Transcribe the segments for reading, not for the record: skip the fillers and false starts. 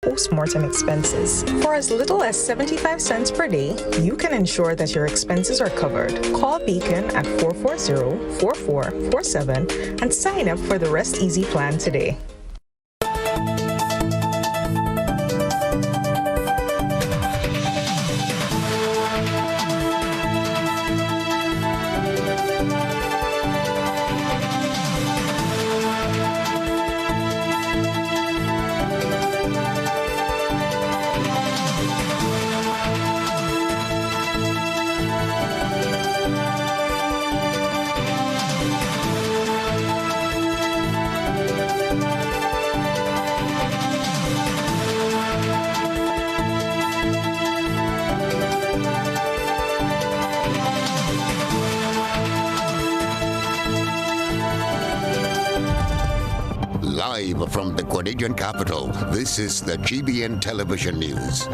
Postmortem expenses. For as little as 75 cents per day, you can ensure that your expenses are covered. Call Beacon at 440-4447 and sign up for the Rest Easy plan today. Live from the Grenadian capital, this is the GBN television news.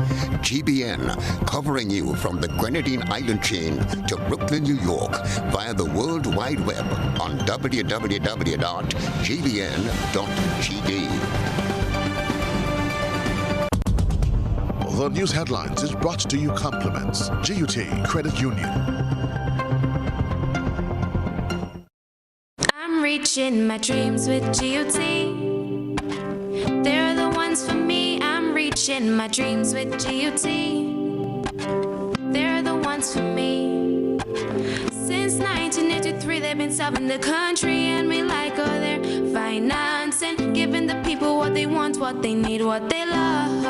GBN, covering you from the Grenadine Island chain to Brooklyn, New York, via the World Wide Web on www.gbn.gd. The news headlines is brought to you compliments GUT Credit Union. Reaching my dreams with GUT. They're the ones for me. I'm reaching my dreams with GUT. They're the ones for me. Since 1983, they've been serving the country, and we like all their financing, giving the people what they want, what they need, what they love.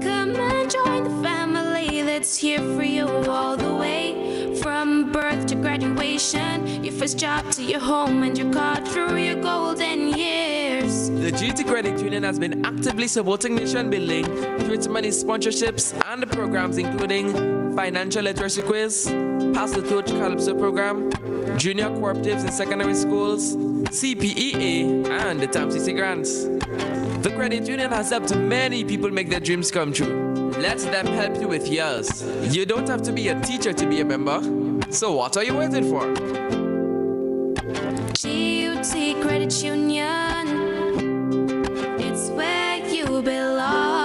Come and join the family that's here for you all the way. From birth to graduation, your first job to your home, and your card through your golden years. The GT Credit Union has been actively supporting nation building through its many sponsorships and programs, including financial literacy quiz, Pass the Torch Calypso program, junior cooperatives in secondary schools, CPEA, and the TAMCC grants. The credit union has helped many people make their dreams come true. Let them help you with yours. You don't have to be a teacher to be a member. So what are you waiting for? GUT Credit Union, it's where you belong.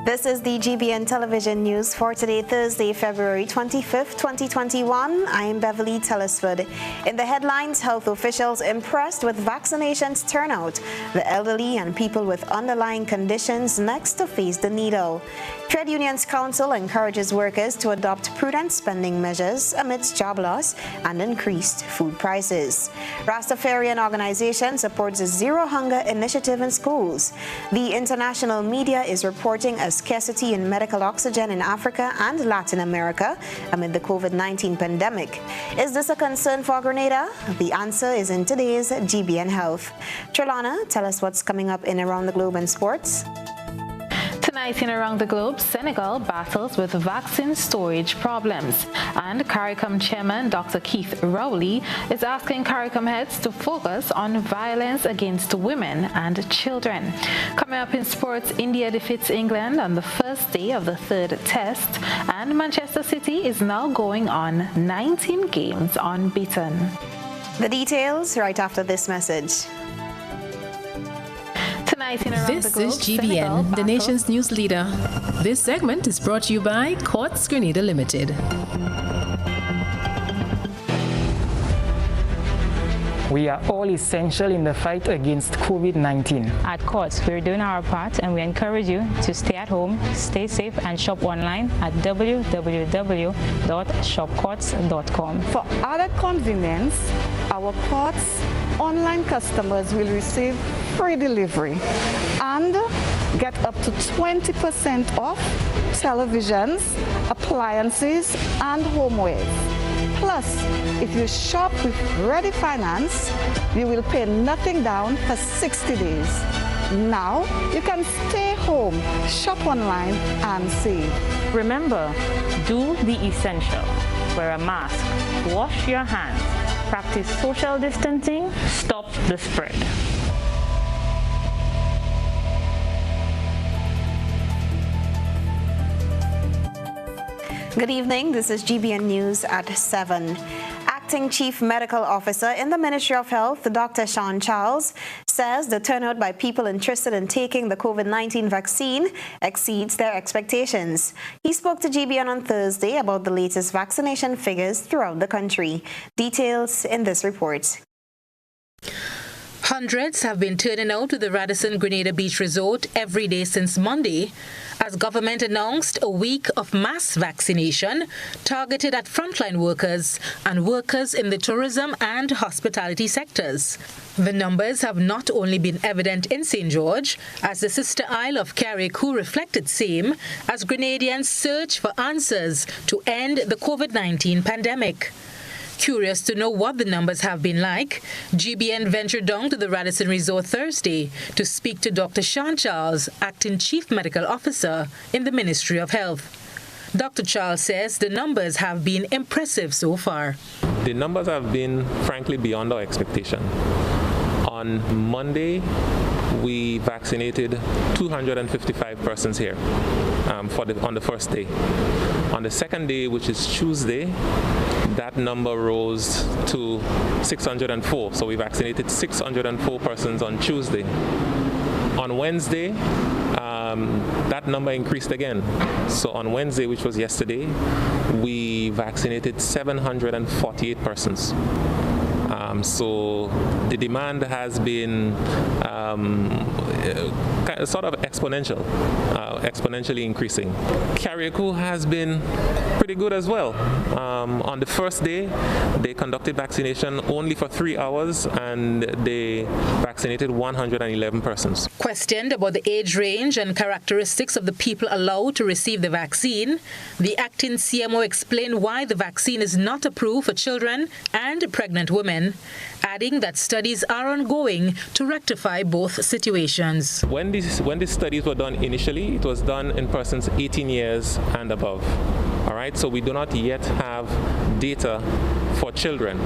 This is the GBN television news for today, Thursday, February 25th, 2021. I am Beverly, Telesford. In the headlines, health officials impressed with vaccinations turnout. The elderly and people with underlying conditions next to face the needle. Trade Unions Council encourages workers to adopt prudent spending measures amidst job loss and increased food prices. Rastafarian organization supports a Zero Hunger initiative in schools. The international media is reporting a scarcity in medical oxygen in Africa and Latin America amid the COVID-19 pandemic. Is this a concern for Grenada? The answer is in today's GBN Health. Trelana, tell us what's coming up in Around the Globe in sports. Tonight in Around the Globe, Senegal battles with vaccine storage problems, and CARICOM chairman Dr. Keith Rowley is asking CARICOM heads to focus on violence against women and children. Coming up in sports, India defeats England on the first day of the third test, and Manchester City is now going on 19 games unbeaten. The details right after this message. This is GBN, the nation's news leader. This segment is brought to you by Quartz Grenada Limited. We are all essential in the fight against COVID-19. At Quartz, we're doing our part, and we encourage you to stay at home, stay safe, and shop online at www.shopquartz.com. For added convenience, our Quartz online customers will receive free delivery and get up to 20% off televisions, appliances, and homewares. Plus, if you shop with Ready Finance, you will pay nothing down for 60 days. Now, you can stay home, shop online, and save. Remember, do the essential. Wear a mask, wash your hands, practice social distancing, stop the spread. Good evening, this is GBN News at 7. Acting Chief Medical Officer in the Ministry of Health, Dr. Sean Charles, says the turnout by people interested in taking the COVID-19 vaccine exceeds their expectations. He spoke to GBN on Thursday about the latest vaccination figures throughout the country. Details in this report. Hundreds have been turning out to the Radisson Grenada Beach Resort every day since Monday, as government announced a week of mass vaccination targeted at frontline workers and workers in the tourism and hospitality sectors. The numbers have not only been evident in St. George, as the sister isle of Carriacou reflected same, as Grenadians search for answers to end the COVID-19 pandemic. Curious to know what the numbers have been like, GBN ventured down to the Radisson Resort Thursday to speak to Dr. Sean Charles, Acting Chief Medical Officer in the Ministry of Health. Dr. Charles says the numbers have been impressive so far. The numbers have been, frankly, beyond our expectation. On Monday, we vaccinated 255 persons here on the first day. On the second day, which is Tuesday, that number rose to 604. So we vaccinated 604 persons on Tuesday. On Wednesday, that number increased again. So on Wednesday, which was yesterday, we vaccinated 748 persons. So the demand has been sort of exponentially increasing. Carriacou has been pretty good as well. On the first day, they conducted vaccination only for 3 hours and they vaccinated 111 persons. Questioned about the age range and characteristics of the people allowed to receive the vaccine, the acting CMO explained why the vaccine is not approved for children and pregnant women, adding that studies are ongoing to rectify both situations. When these studies were done initially, it was done in persons 18 years and above. All right, so we do not yet have data for children.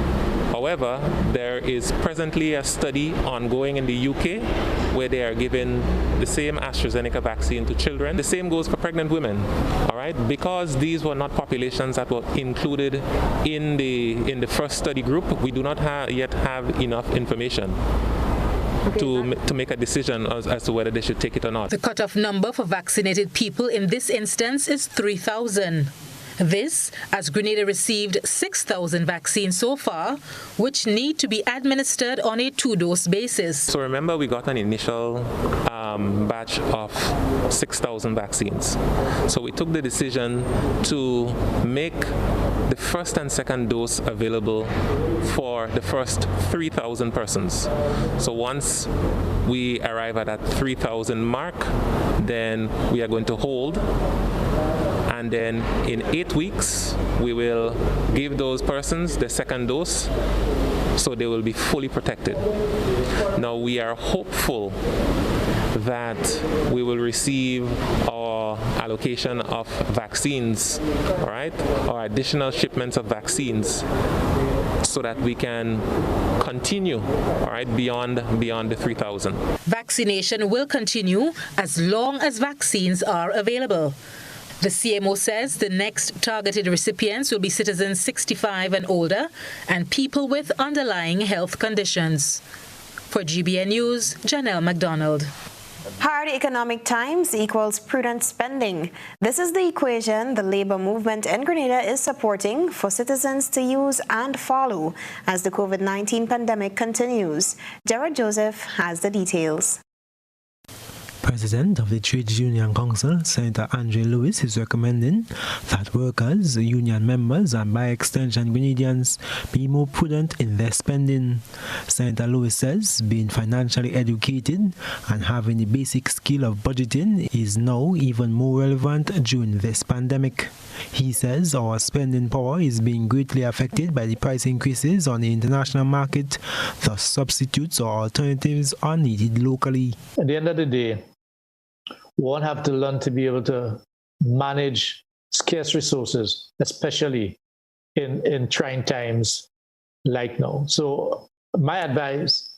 However, there is presently a study ongoing in the UK where they are giving the same AstraZeneca vaccine to children. The same goes for pregnant women. All right, because these were not populations that were included in the first study group, we do not yet have enough information to make a decision as to whether they should take it or not. The cutoff number for vaccinated people in this instance is 3,000. This, as Grenada received 6,000 vaccines so far, which need to be administered on a 2-dose basis. So remember, we got an initial batch of 6,000 vaccines. So we took the decision to make the first and second dose available for the first 3,000 persons. So once we arrive at that 3,000 mark, then we are going to hold. And then in 8 weeks, we will give those persons the second dose, so they will be fully protected. Now, we are hopeful that we will receive our allocation of vaccines, all right, or additional shipments of vaccines, so that we can continue, all right, beyond the 3,000. Vaccination will continue as long as vaccines are available. The CMO says the next targeted recipients will be citizens 65 and older and people with underlying health conditions. For GBN News, Janelle McDonald. Hard economic times equals prudent spending. This is the equation the labor movement in Grenada is supporting for citizens to use and follow as the COVID-19 pandemic continues. Jared Joseph has the details. President of the Trades Union Council, Senator Andre Lewis, is recommending that workers, union members, and by extension Grenadians be more prudent in their spending. Senator Lewis says being financially educated and having the basic skill of budgeting is now even more relevant during this pandemic. He says our spending power is being greatly affected by the price increases on the international market, thus substitutes or alternatives are needed locally. At the end of the day, one have to learn to be able to manage scarce resources, especially in trying times like now. So my advice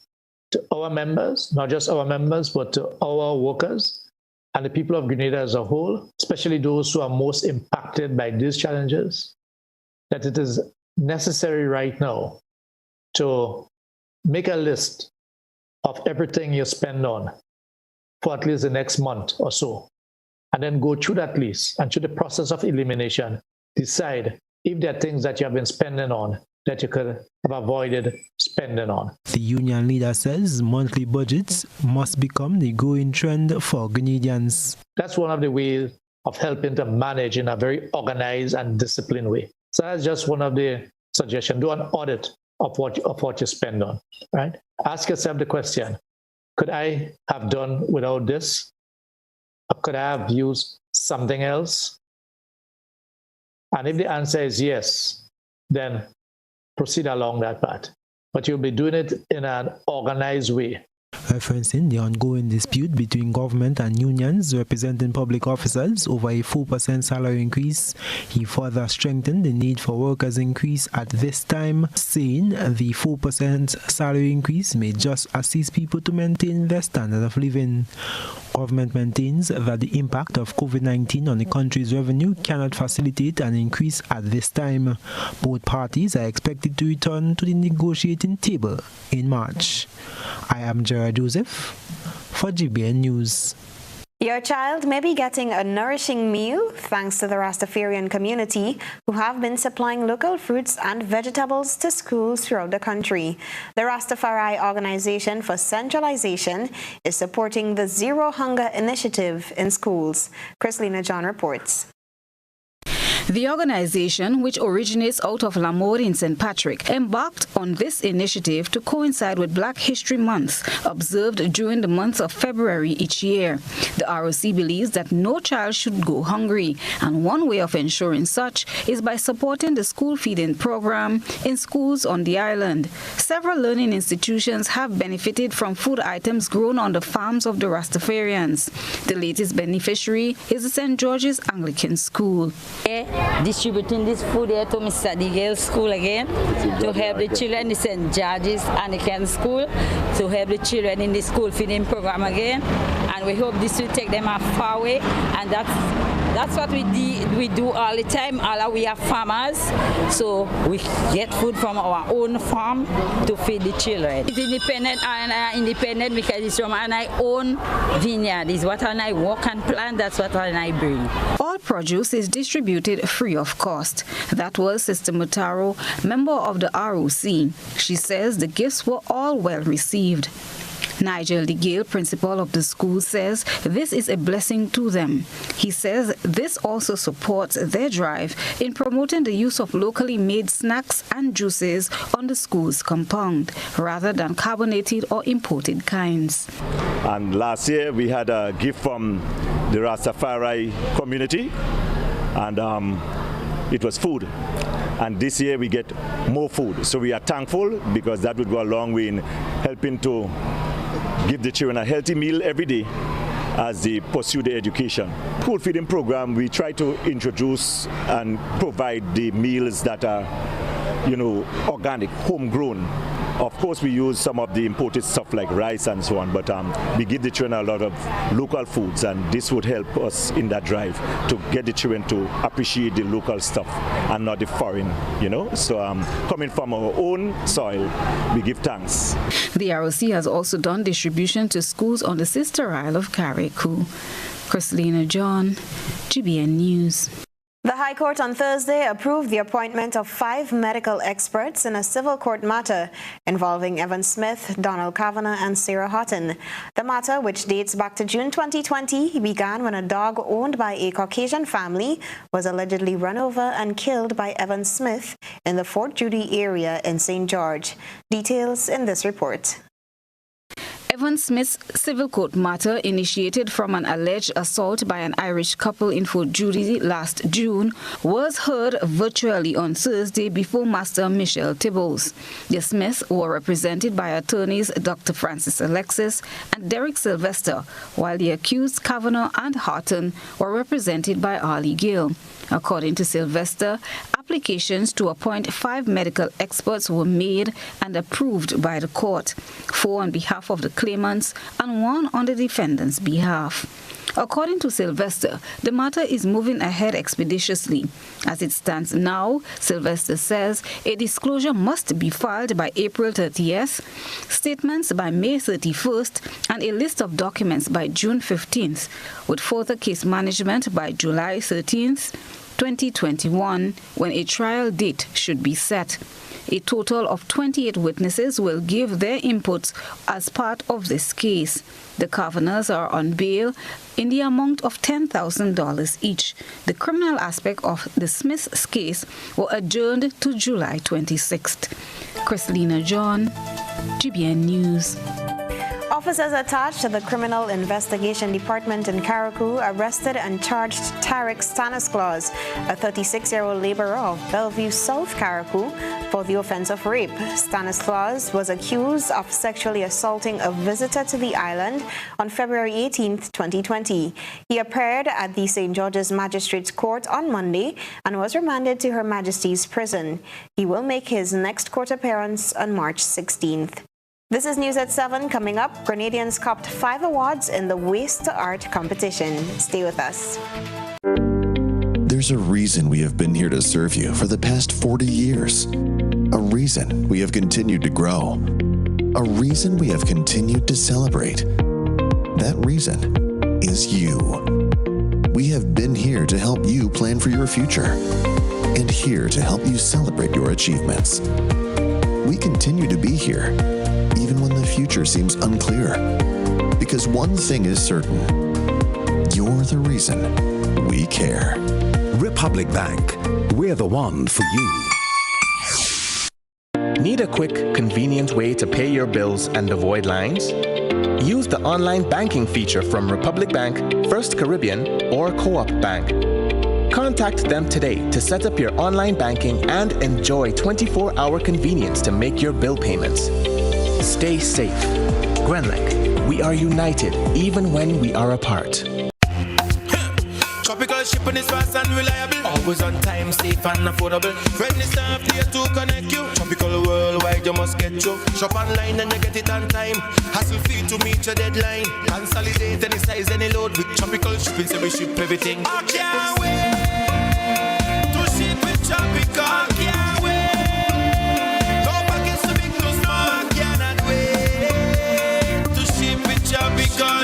to our members, not just our members, but to our workers and the people of Grenada as a whole, especially those who are most impacted by these challenges, that it is necessary right now to make a list of everything you spend on for at least the next month or so, and then go through that list and through the process of elimination, decide if there are things that you have been spending on that you could have avoided spending on. The union leader says monthly budgets must become the growing trend for Grenadians. That's one of the ways of helping to manage in a very organized and disciplined way. So that's just one of the suggestions. Do an audit of what you spend on, right? Ask yourself the question, could I have done without this? Or could I have used something else? And if the answer is yes, then proceed along that path. But you'll be doing it in an organized way. Referencing the ongoing dispute between government and unions representing public officers over a 4% salary increase, he further strengthened the need for workers' increase at this time, saying the 4% salary increase may just assist people to maintain their standard of living. Government maintains that the impact of COVID-19 on the country's revenue cannot facilitate an increase at this time. Both parties are expected to return to the negotiating table in March. I am Gerard Joseph for GBN News. Your child may be getting a nourishing meal thanks to the Rastafarian community who have been supplying local fruits and vegetables to schools throughout the country. The Rastafari Organization for Centralization is supporting the Zero Hunger Initiative in schools. Chrislina John reports. The organization, which originates out of Lamour in St. Patrick, embarked on this initiative to coincide with Black History Month, observed during the month of February each year. The ROC believes that no child should go hungry, and one way of ensuring such is by supporting the school feeding program in schools on the island. Several learning institutions have benefited from food items grown on the farms of the Rastafarians. The latest beneficiary is the St. George's Anglican School. Distributing this food here to Mr. Digale's school again to help the children in the St. George's Anglican School, to help the children in the school feeding program again, and we hope this will take them a far way, and that's what we do all the time. We are farmers, so we get food from our own farm to feed the children. It's independent, and independent because it's from my own vineyard. It's what I work and plant, that's what I bring. All produce is distributed free of cost. That was Sister Mutaro, member of the ROC. She says the gifts were all well received. Nigel DeGale, principal of the school, says this is a blessing to them. He says this also supports their drive in promoting the use of locally made snacks and juices on the school's compound, rather than carbonated or imported kinds. And last year we had a gift from the Rastafari community, and it was food. And this year we get more food. So we are thankful because that would go a long way in helping to give the children a healthy meal every day as they pursue their education. School feeding program, we try to introduce and provide the meals that are, organic, homegrown. Of course, we use some of the imported stuff like rice and so on, but we give the children a lot of local foods, and this would help us in that drive to get the children to appreciate the local stuff and not the foreign, So coming from our own soil, we give thanks. The ROC has also done distribution to schools on the sister isle of Carriacou. Chrislina John, GBN News. The High Court on Thursday approved the appointment of 5 medical experts in a civil court matter involving Evan Smith, Donald Kavanagh, and Sarah Houghton. The matter, which dates back to June 2020, began when a dog owned by a Caucasian family was allegedly run over and killed by Evan Smith in the Fort Judy area in St. George. Details in this report. Evan Smith's civil court matter, initiated from an alleged assault by an Irish couple in Fort Judy last June, was heard virtually on Thursday before Master Michelle Tibbles. The Smiths were represented by attorneys Dr. Francis Alexis and Derek Sylvester, while the accused Kavanagh and Houghton were represented by Ali Gill. According to Sylvester, applications to appoint 5 medical experts were made and approved by the court, 4 on behalf of the claimants and 1 on the defendant's behalf. According to Sylvester, the matter is moving ahead expeditiously. As it stands now, Sylvester says a disclosure must be filed by April 30th, statements by May 31st, and a list of documents by June 15th, with further case management by July 13th, 2021, when a trial date should be set. A total of 28 witnesses will give their inputs as part of this case. The Kavanaghs are on bail in the amount of $10,000 each. The criminal aspect of the Smith's case were adjourned to July 26th. Chrislina John, GBN News. Officers attached to the Criminal Investigation Department in Carriacou arrested and charged Tarek Stanislaus, a 36-year-old laborer of Bellevue, South Carriacou, for the offense of rape. Stanislaus was accused of sexually assaulting a visitor to the island on February 18, 2020. He appeared at the St. George's Magistrates Court on Monday and was remanded to Her Majesty's Prison. He will make his next court appearance on March 16th. This is News at 7. Coming up, Grenadians copped 5 awards in the Waste to Art competition. Stay with us. There's a reason we have been here to serve you for the past 40 years. A reason we have continued to grow. A reason we have continued to celebrate. That reason is you. We have been here to help you plan for your future and here to help you celebrate your achievements. We continue to be here even when the future seems unclear. Because one thing is certain, you're the reason we care. Republic Bank, we're the one for you. Need a quick, convenient way to pay your bills and avoid lines? Use the online banking feature from Republic Bank, First Caribbean, or Co-op Bank. Contact them today to set up your online banking and enjoy 24-hour convenience to make your bill payments. Stay safe. Grenlec, we are united even when we are apart. Tropical shipping is fast and reliable. Always on time, safe and affordable. Friendly staff here to connect you. Tropical worldwide, you must get you. Shop online and you get it on time. Hassle free to meet your deadline. Consolidate any size, any load with tropical shipping, so we ship everything. I can't wait to ship with tropical. I can't wait. No package too big, too small. I cannot wait to ship with tropical.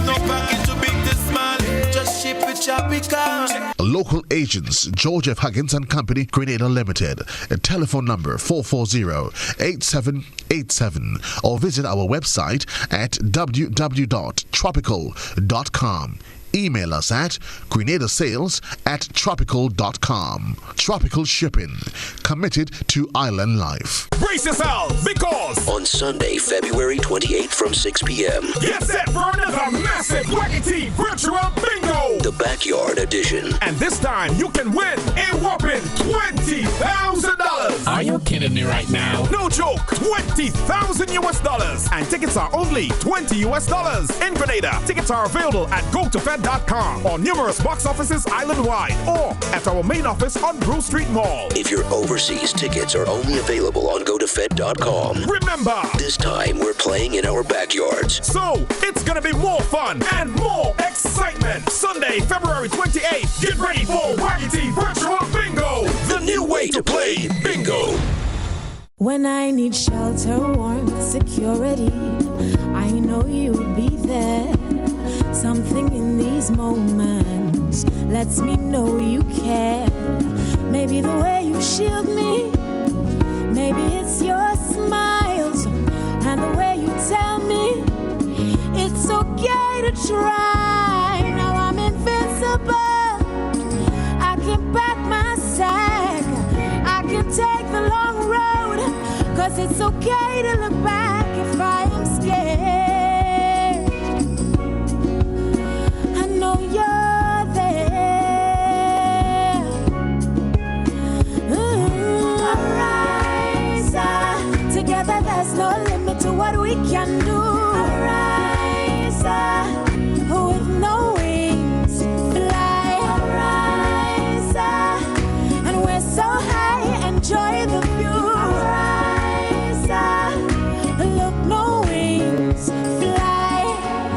No package too big, too small. Just ship with tropical. Local agents, George F. Huggins and Company, Grenada Limited. A telephone number 440-8787 or visit our website at www.tropical.com. Email us at grenadasales@tropical.com. Tropical Shipping, committed to island life. Brace yourselves, because on Sunday, February 28th from 6 p.m. get set for another massive Wacky Virtual Bingo, the Backyard Edition. And this time you can win a whopping $20,000. Are you kidding me right now? No joke, $20,000 and tickets are only $20 in Grenada. Tickets are available at GoToFed.com or numerous box offices island-wide or at our main office on Grove Street Mall. If you're overseas, tickets are only available on GoToFed.com. Remember, this time we're playing in our backyards. So it's gonna be more fun and more excitement. Sunday, February 28th. Get ready for Wacky Virtual Bingo, the new way to play bingo. When I need shelter, warmth, security, I know you'll be there. Something in these moments lets me know you care. Maybe the way you shield me, maybe it's your smiles and the way you tell me it's okay to try. Now I'm invincible. I can pack my sack. I can take the long road, 'cause it's okay to look back if I am scared. Know you're there. Arise, together there's no limit to what we can do. Arise, with no wings, fly. Arise,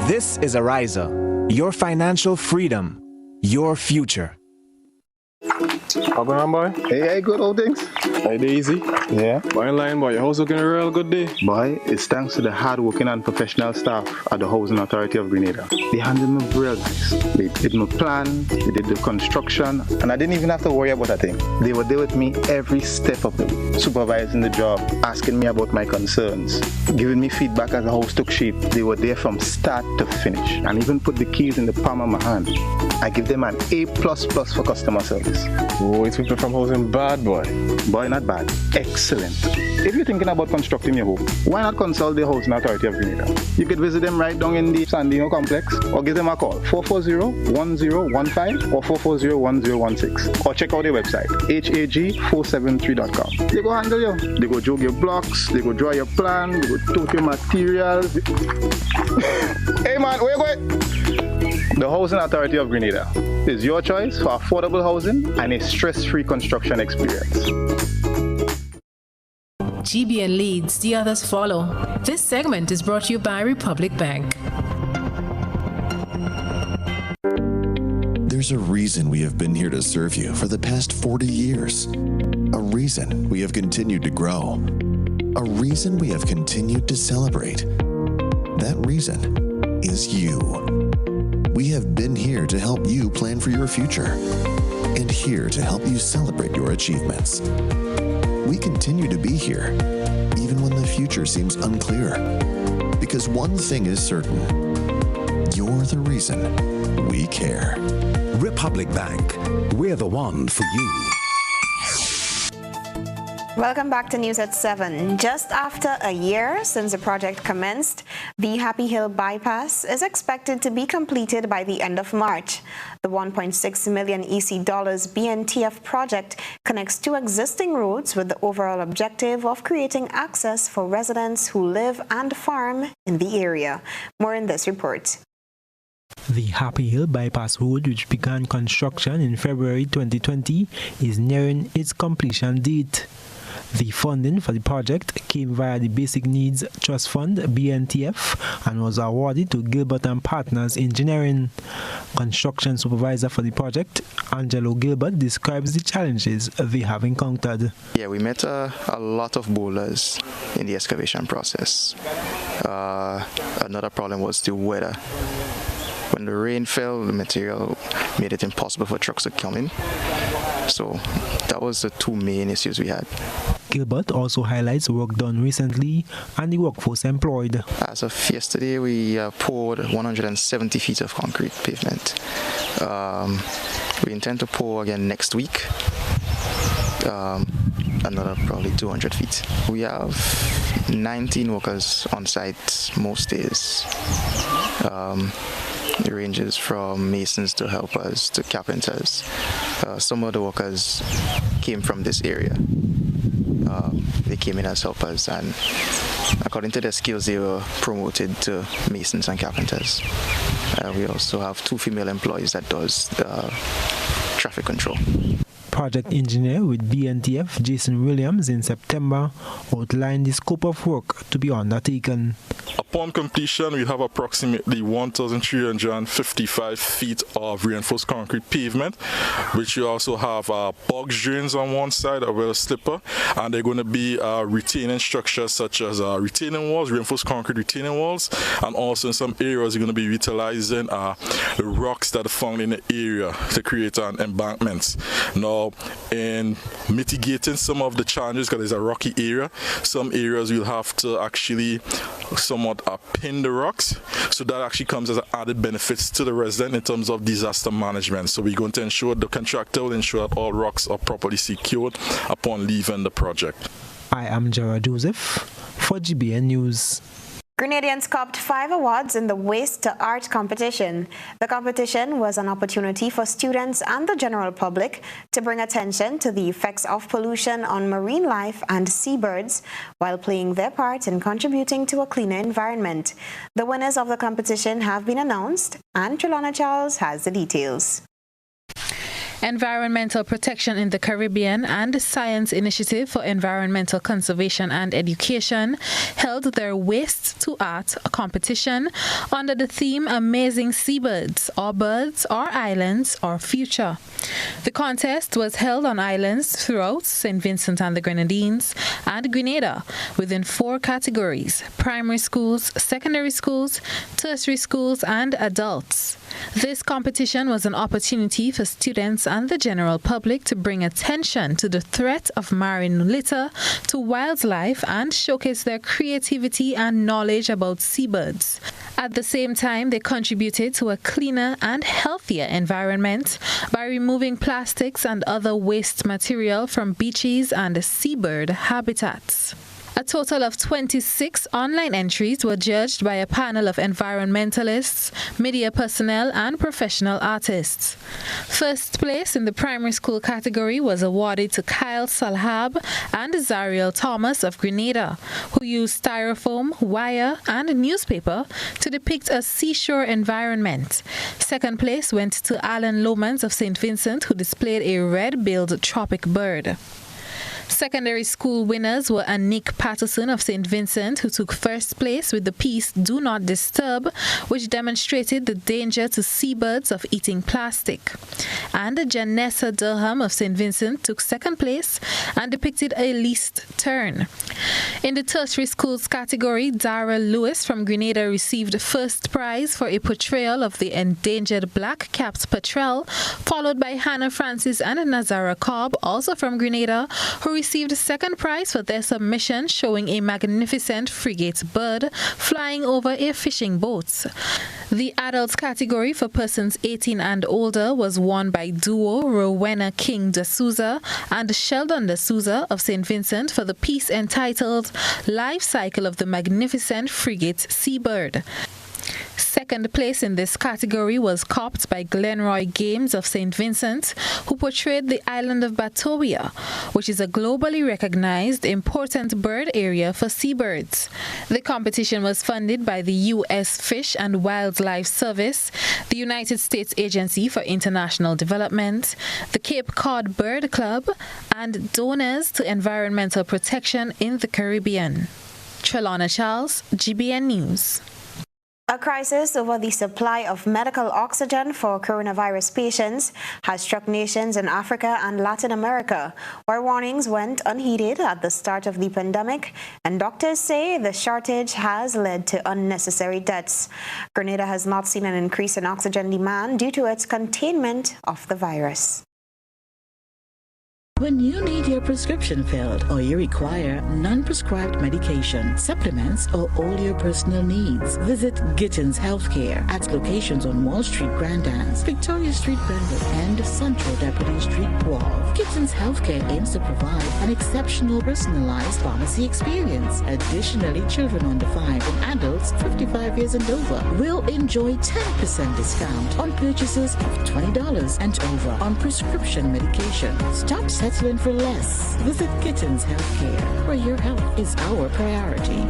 This is Ariza, your financial freedom, your future. How going on, boy? Hey, good old things. Hey, easy. Yeah. Boy, in line, boy. Your house looking a real good day. Boy, it's thanks to the hard-working and professional staff at the Housing Authority of Grenada. They handled me real nice. They did my plan, they did the construction, and I didn't even have to worry about a thing. They were there with me every step of the way, supervising the job, asking me about my concerns, giving me feedback as the house took shape. They were there from start to finish, and even put the keys in the palm of my hand. I give them an A++ for customer service. Oh, it's people from housing bad, boy. Boy, not bad. Excellent. If you're thinking about constructing your home, why not consult the Housing Authority of Grenada? You could visit them right down in the Sandino complex or give them a call, 440-1015 or 440-1016. Or check out their website, hag473.com. They go handle you. They go jog your blocks, they go draw your plan, they go tote your materials. Hey man, where you going? The Housing Authority of Grenada is your choice for affordable housing and a stress-free construction experience. GBN leads, the others follow. This segment is brought to you by Republic Bank. There's a reason we have been here to serve you for the past 40 years. A reason we have continued to grow. A reason we have continued to celebrate. That reason is you. We have been here to help you plan for your future and here to help you celebrate your achievements. We continue to be here, even when the future seems unclear. Because one thing is certain, you're the reason we care. Republic Bank, we're the one for you. Welcome back to News at 7. Just after a year since the project commenced, the Happy Hill Bypass is expected to be completed by the end of March. The $1.6 million EC BNTF project connects two existing roads with the overall objective of creating access for residents who live and farm in the area. More in this report. The Happy Hill Bypass Road, which began construction in February 2020, is nearing its completion date. The funding for the project came via the Basic Needs Trust Fund, BNTF, and was awarded to Gilbert and Partners Engineering. Construction supervisor for the project, Angelo Gilbert, describes the challenges they have encountered. Yeah, we met a lot of boulders in the excavation process. Another problem was the weather. When the rain fell, the material made it impossible for trucks to come in. So that was the two main issues we had. Gilbert also highlights work done recently and the workforce employed. As of yesterday, we poured 170 feet of concrete pavement. We intend to pour again next week, another probably 200 feet. We have 19 workers on site most days. It ranges from masons to helpers to carpenters. Some of the workers came from this area. They came in as helpers, and according to their skills, they were promoted to masons and carpenters. We also have 2 female employees that does traffic control. Project engineer with BNTF, Jason Williams, in September outlined the scope of work to be undertaken. Upon completion, we have approximately 1,355 feet of reinforced concrete pavement, which you also have box drains on one side, a well slipper, and they're going to be retaining structures such as retaining walls, reinforced concrete retaining walls, and also in some areas you're going to be utilizing the rocks that are found in the area to create an embankment. Now, in mitigating some of the challenges, because it's a rocky area, some areas you'll have to actually somewhat pin the rocks, so that actually comes as an added benefits to the resident in terms of disaster management. So we're going to ensure, the contractor will ensure that all rocks are properly secured upon leaving the project. I am Gerard Joseph for GBN News. Grenadians copped 5 awards in the Waste to Art competition. The competition was an opportunity for students and the general public to bring attention to the effects of pollution on marine life and seabirds while playing their part in contributing to a cleaner environment. The winners of the competition have been announced, and Trelana Charles has the details. Environmental Protection in the Caribbean and Science Initiative for Environmental Conservation and Education held their Waste to Art competition under the theme Amazing Seabirds, or Birds, or Islands, or Future. The contest was held on islands throughout St. Vincent and the Grenadines and Grenada within 4 categories: primary schools, secondary schools, tertiary schools, and adults. This competition was an opportunity for students and the general public to bring attention to the threat of marine litter to wildlife and showcase their creativity and knowledge about seabirds. At the same time, they contributed to a cleaner and healthier environment by removing plastics and other waste material from beaches and seabird habitats. A total of 26 online entries were judged by a panel of environmentalists, media personnel, and professional artists. First place in the primary school category was awarded to Kyle Salhab and Zariel Thomas of Grenada, who used styrofoam, wire, and newspaper to depict a seashore environment. Second place went to Alan Lomans of St. Vincent, who displayed a red-billed tropic bird. Secondary school winners were Anik Patterson of St. Vincent, who took first place with the piece Do Not Disturb, which demonstrated the danger to seabirds of eating plastic. And Janessa Durham of St. Vincent took second place and depicted a least turn. In the tertiary schools category, Dara Lewis from Grenada received first prize for a portrayal of the endangered black-capped petrel, followed by Hannah Francis and Nazara Cobb, also from Grenada, who received second prize for their submission showing a magnificent frigate bird flying over a fishing boat. The adults category for persons 18 and older was won by duo Rowena King D'Souza and Sheldon D'Souza of St. Vincent for the piece entitled Life Cycle of the Magnificent Frigate Seabird. Second place in this category was copped by Glenroy Games of St. Vincent, who portrayed the island of Batavia, which is a globally recognized important bird area for seabirds. The competition was funded by the U.S. Fish and Wildlife Service, the United States Agency for International Development, the Cape Cod Bird Club, and donors to environmental protection in the Caribbean. Trelawna Charles, GBN News. A crisis over the supply of medical oxygen for coronavirus patients has struck nations in Africa and Latin America, where warnings went unheeded at the start of the pandemic, and doctors say the shortage has led to unnecessary deaths. Grenada has not seen an increase in oxygen demand due to its containment of the virus. When you need your prescription filled or you require non-prescribed medication, supplements, or all your personal needs, visit Gittins Healthcare at locations on Wall Street, Grand Anse, Victoria Street, Brentwood, and Central Deputy Street, Wharf. Gittins Healthcare aims to provide an exceptional personalized pharmacy experience. Additionally, children under 5 and adults 55 years and over will enjoy 10% discount on purchases of $20 and over on prescription medication. Stop settling for less. Visit Gittins Healthcare, where your health is our priority.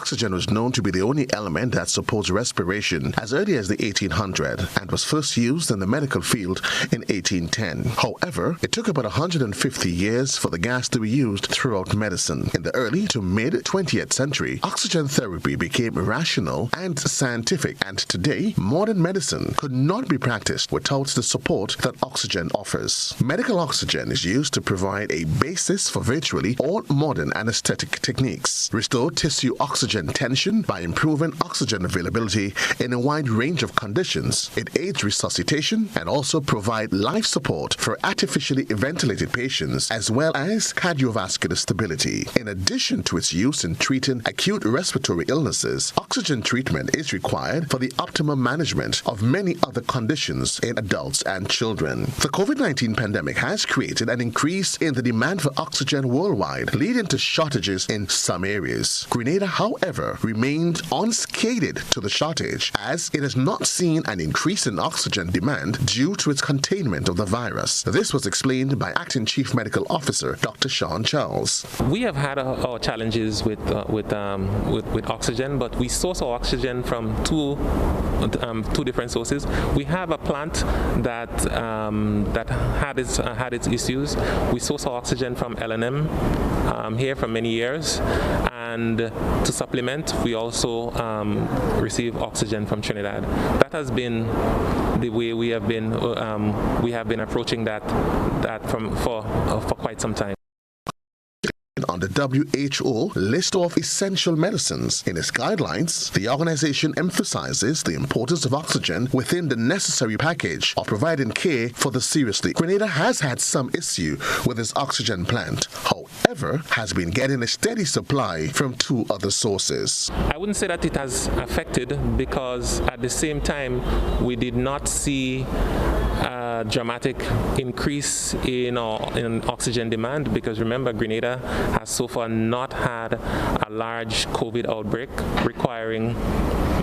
Oxygen was known to be the only element that supports respiration as early as the 1800s and was first used in the medical field in 1810. However, it took about 150 years for the gas to be used throughout medicine. In the early to mid-20th century, oxygen therapy became rational and scientific, and today, modern medicine could not be practiced without the support that oxygen offers. Medical oxygen is used to provide a basis for virtually all modern anesthetic techniques, restore tissue oxygen tension by improving oxygen availability in a wide range of conditions. It aids resuscitation and also provide life support for artificially ventilated patients as well as cardiovascular stability. In addition to its use in treating acute respiratory illnesses, oxygen treatment is required for the optimal management of many other conditions in adults and children. The COVID-19 pandemic has created an increase in the demand for oxygen worldwide, leading to shortages in some areas. Grenada, however, however, remained unscathed to the shortage, as it has not seen an increase in oxygen demand due to its containment of the virus. This was explained by Acting Chief Medical Officer Dr. Sean Charles. We have had our challenges with oxygen, but we source our oxygen from two different sources. We have a plant that had its issues. We source our oxygen from L&M here for many years, and to supplement, we also receive oxygen from Trinidad. That has been the way we have been approaching that for quite some time. On the WHO list of essential medicines. In its guidelines, the organization emphasizes the importance of oxygen within the necessary package of providing care for the seriously. Grenada has had some issue with its oxygen plant, however, has been getting a steady supply from two other sources. I wouldn't say that it has affected, because at the same time, we did not see a dramatic increase in oxygen demand, because remember, Grenada has so far not had a large COVID outbreak requiring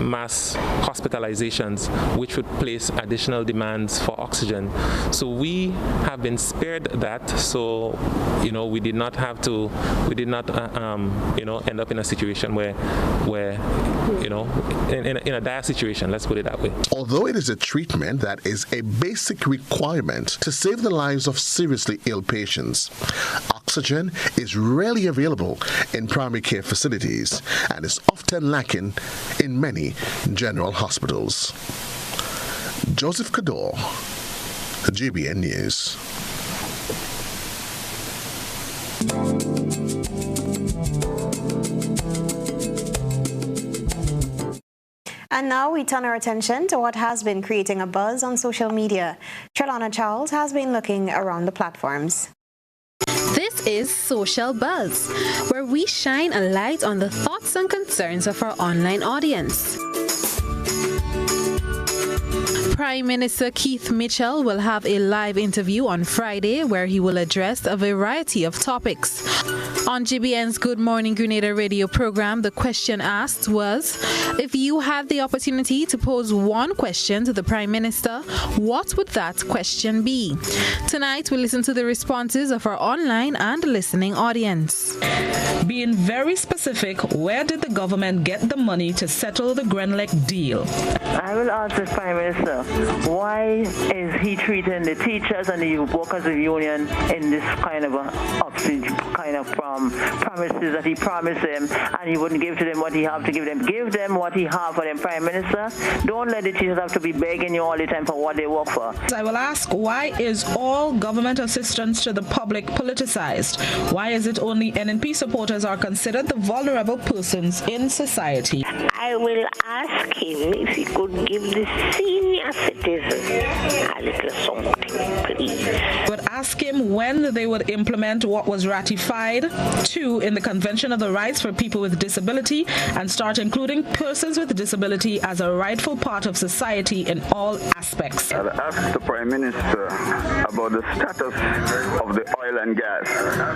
mass hospitalizations, which would place additional demands for oxygen. So we have been spared that. So we did not end up in a situation where in a dire situation, let's put it that way. Although it is a treatment that is a basic requirement to save the lives of seriously ill patients, oxygen is rarely available in primary care facilities and is often lacking in many general hospitals. Joseph Kador, GBN News. And now we turn our attention to what has been creating a buzz on social media. Trelana Charles has been looking around the platforms. This is Social Buzz, where we shine a light on the thoughts and concerns of our online audience. Prime Minister Keith Mitchell will have a live interview on Friday where he will address a variety of topics. On GBN's Good Morning Grenada radio program, the question asked was, if you had the opportunity to pose one question to the Prime Minister, what would that question be? Tonight, we listen to the responses of our online and listening audience. Being very specific, where did the government get the money to settle the Grenlec deal? I will ask the Prime Minister, why is he treating the teachers and the workers of the union in this kind of promises that he promised them, and he wouldn't give to them what he have to give them. Give them what he have for them, Prime Minister. Don't let the teachers have to be begging you all the time for what they work for. I will ask, why is all government assistance to the public politicized? Why is it only NNP supporters are considered the vulnerable persons in society? I will ask him if he could give the senior citizens a little something, please. But ask him when they would implement what was ratified, 2, in the Convention of the Rights for People with Disability, and start including persons with disability as a rightful part of society in all aspects. I'll ask the Prime Minister about the status of the oil and gas.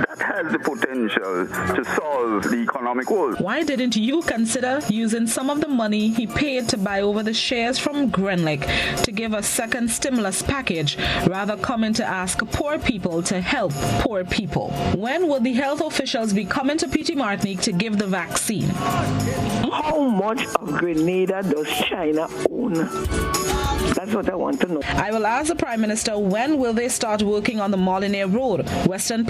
That has the potential to solve the economic woes. Why didn't you consider using some of the money he paid to buy over the shares from Grenlec to give a second stimulus package, rather coming to ask poor people to help poor people? When will the health officials be coming to PT Martinique to give the vaccine? How much of Grenada does China own? That's what I want to know. I will ask the Prime Minister, when will they start working on the Molyneux Road? Western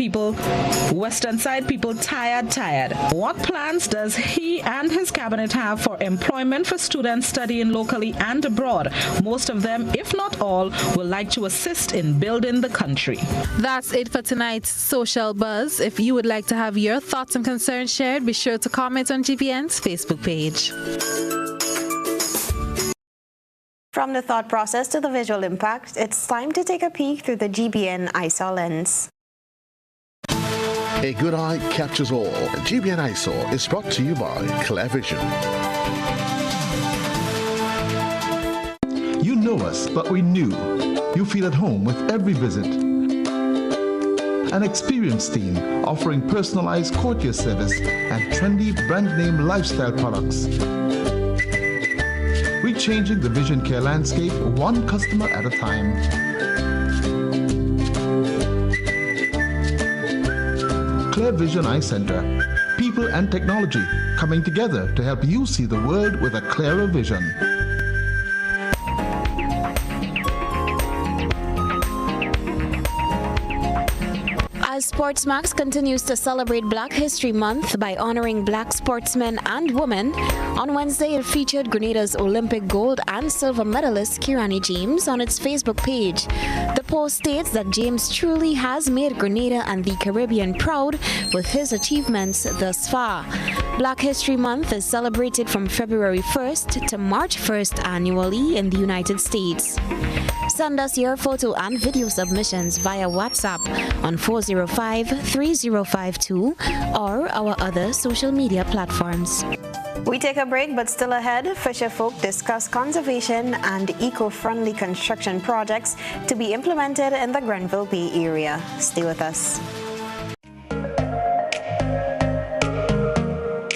side people tired. What plans does he and his cabinet have for employment for students studying locally and abroad? Most of them, if not all, will like to assist in building the country. That's it for tonight's Social Buzz. If you would like to have your thoughts and concerns shared, be sure to comment on GBN's Facebook page. From the thought process to the visual impact, it's time to take a peek through the GBN eyesore lens. A good eye captures all. GBN eyesore is brought to you by Clear Vision. You know us, but we knew. You feel at home with every visit. and experienced team offering personalized courtier service and trendy brand name lifestyle products. We're changing the vision care landscape one customer at a time. Clear Vision Eye Center. People and technology coming together to help you see the world with a clearer vision. As Sportsmax continues to celebrate Black History Month by honoring black sportsmen and women, on Wednesday it featured Grenada's Olympic gold and silver medalist Kirani James on its Facebook page. The post states that James truly has made Grenada and the Caribbean proud with his achievements thus far. Black History Month is celebrated from February 1st to March 1st annually in the United States. Send us your photo and video submissions via WhatsApp on 405-3052 or our other social media platforms. We take a break, but still ahead, fisher folk discuss conservation and eco-friendly construction projects to be implemented in the Grenville Bay area. Stay with us.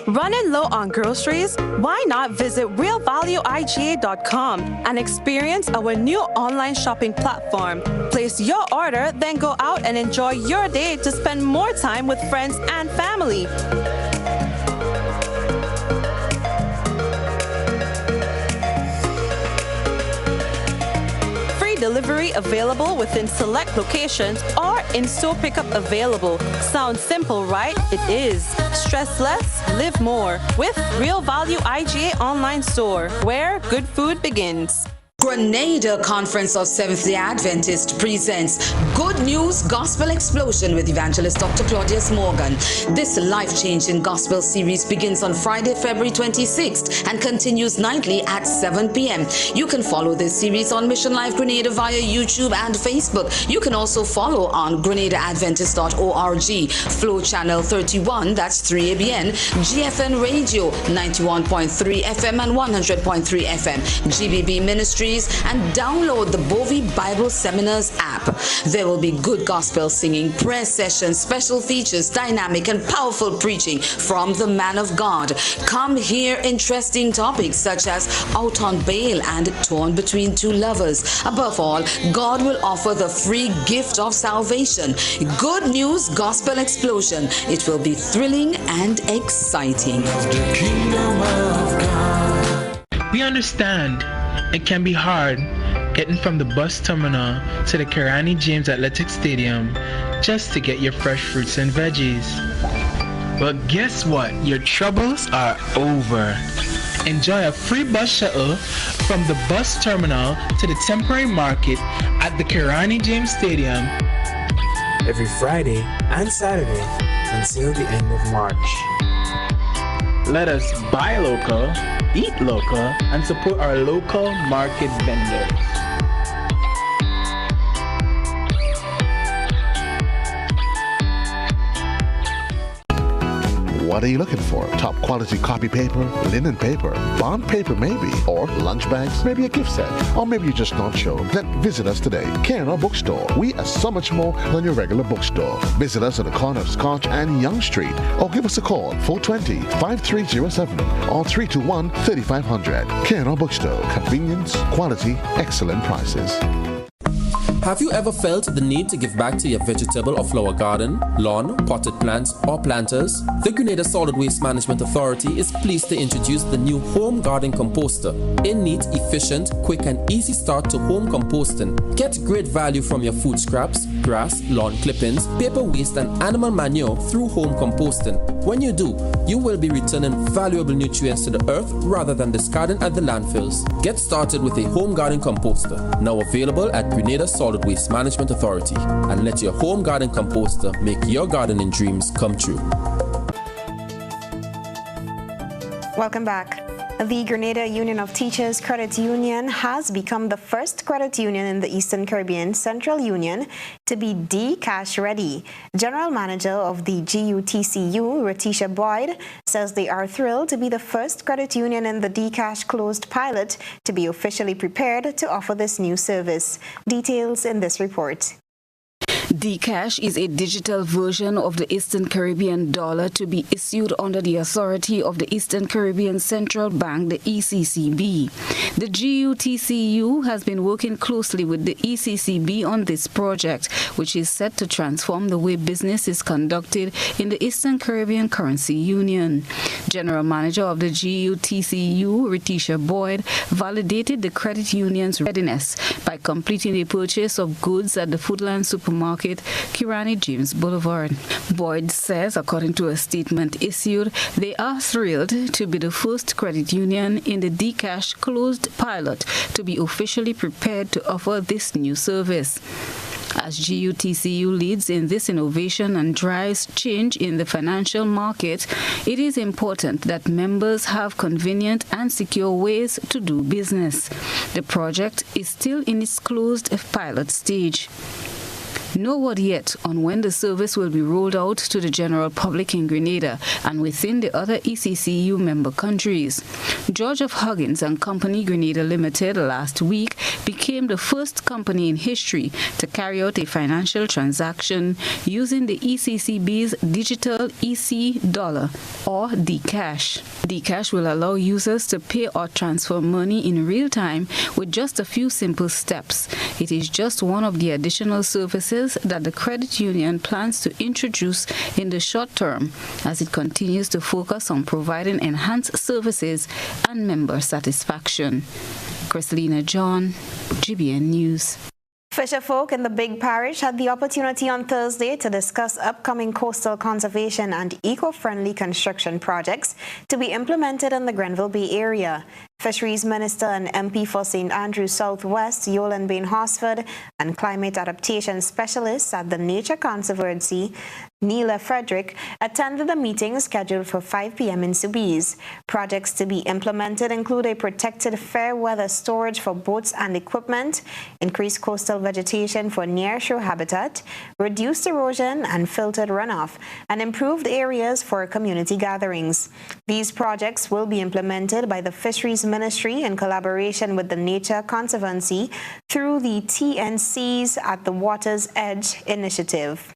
Running low on groceries? Why not visit realvalueiga.com and experience our new online shopping platform? Place your order, then go out and enjoy your day to spend more time with friends and family. Delivery available within select locations or in-store pickup available. Sounds simple, right? It is. Stress less, live more with Real Value IGA online store, where good food begins. Grenada Conference of Seventh-day Adventist presents Good News Gospel Explosion with Evangelist Dr. Claudius Morgan. This life-changing gospel series begins on Friday, February 26th and continues nightly at 7 p.m. You can follow this series on Mission Life Grenada via YouTube and Facebook. You can also follow on grenadaadventist.org, Flow Channel 31, that's 3ABN, GFN Radio 91.3 FM and 100.3 FM, GBB Ministries, and download the Bovi Bible Seminars app. There will be good gospel singing, prayer sessions, special features, dynamic and powerful preaching from the man of God. Come hear interesting topics such as out on bail and torn between two lovers. Above all, God will offer the free gift of salvation. Good News Gospel Explosion. It will be thrilling and exciting. We understand it can be hard getting from the bus terminal to the Kirani James Athletic Stadium just to get your fresh fruits and veggies. But guess what? Your troubles are over. Enjoy a free bus shuttle from the bus terminal to the temporary market at the Kirani James Stadium every Friday and Saturday until the end of March. Let us buy local, eat local, and support our local market vendors. What are you looking for? Top quality copy paper, linen paper, bond paper maybe, or lunch bags, maybe a gift set, or maybe you're just not sure. Then visit us today. K&R Bookstore. We are so much more than your regular bookstore. Visit us at the corner of Scotch and Young Street, or give us a call 420-5307 or 321-3500. K&R Bookstore. Convenience, quality, excellent prices. Have you ever felt the need to give back to your vegetable or flower garden, lawn, potted plants, or planters? The Grenada Solid Waste Management Authority is pleased to introduce the new Home Garden Composter. A neat, efficient, quick, and easy start to home composting. Get great value from your food scraps, grass, lawn clippings, paper waste, and animal manure through home composting. When you do, you will be returning valuable nutrients to the earth rather than discarding at the landfills. Get started with a Home Garden Composter, now available at Grenada Solid Waste Management Authority, and let your home garden composter make your gardening dreams come true. Welcome back. The Grenada Union of Teachers Credit Union has become the first credit union in the Eastern Caribbean Central Union to be D-Cash ready. General Manager of the GUTCU, Ratisha Boyd, says they are thrilled to be the first credit union in the D-Cash closed pilot to be officially prepared to offer this new service. Details in this report. Dcash is a digital version of the Eastern Caribbean dollar to be issued under the authority of the Eastern Caribbean Central Bank, the ECCB. The GUTCU has been working closely with the ECCB on this project, which is set to transform the way business is conducted in the Eastern Caribbean Currency Union. General Manager of the GUTCU, Ritisha Boyd, validated the credit union's readiness by completing the purchase of goods at the Foodland Supermarket, Kirani James Boulevard. Boyd says, according to a statement issued, they are thrilled to be the first credit union in the Dcash closed pilot to be officially prepared to offer this new service. As GUTCU leads in this innovation and drives change in the financial market, it is important that members have convenient and secure ways to do business. The project is still in its closed pilot stage. No word yet on when the service will be rolled out to the general public in Grenada and within the other ECCU member countries. George F. Huggins and Company Grenada Limited last week became the first company in history to carry out a financial transaction using the ECCB's digital EC dollar or Dcash. Dcash will allow users to pay or transfer money in real time with just a few simple steps. It is just one of the additional services that the credit union plans to introduce in the short term as it continues to focus on providing enhanced services and member satisfaction. Chrislina John, GBN News. Fisherfolk in the Big Parish had the opportunity on Thursday to discuss upcoming coastal conservation and eco-friendly construction projects to be implemented in the Grenville Bay area. Fisheries Minister and MP for St. Andrews Southwest, Yolan Bain Horsford, and Climate Adaptation Specialist at the Nature Conservancy, Neela Frederick, attended a meeting scheduled for 5 p.m. in Soubise. Projects to be implemented include a protected fair weather storage for boats and equipment, increased coastal vegetation for nearshore habitat, reduced erosion and filtered runoff, and improved areas for community gatherings. These projects will be implemented by the Fisheries Ministry in collaboration with the Nature Conservancy through the TNC's at the Water's Edge initiative.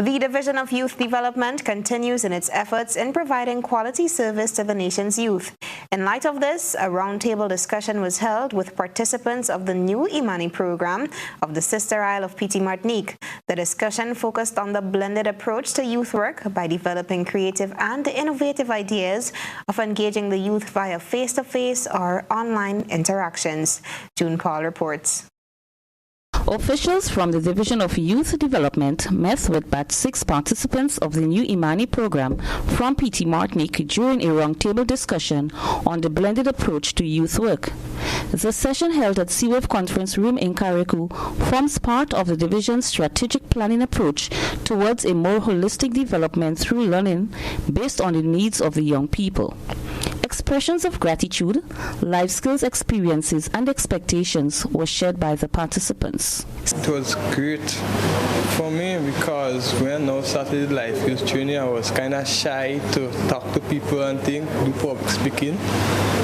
The Division of Youth Development continues in its efforts in providing quality service to the nation's youth. In light of this, a roundtable discussion was held with participants of the new Imani program of the Sister Isle of Petite Martinique. The discussion focused on the blended approach to youth work by developing creative and innovative ideas of engaging the youth via face-to-face or online interactions. June Paul reports. Officials from the Division of Youth Development met with batch 6 participants of the new Imani program from PT Martinique during a roundtable discussion on the blended approach to youth work. The session held at Seawave Conference Room in Carriacou forms part of the division's strategic planning approach towards a more holistic development through learning based on the needs of the young people. Expressions of gratitude, life skills experiences, and expectations were shared by the participants. It was great for me because when I started life skills training, I was kind of shy to talk to people and do public speaking.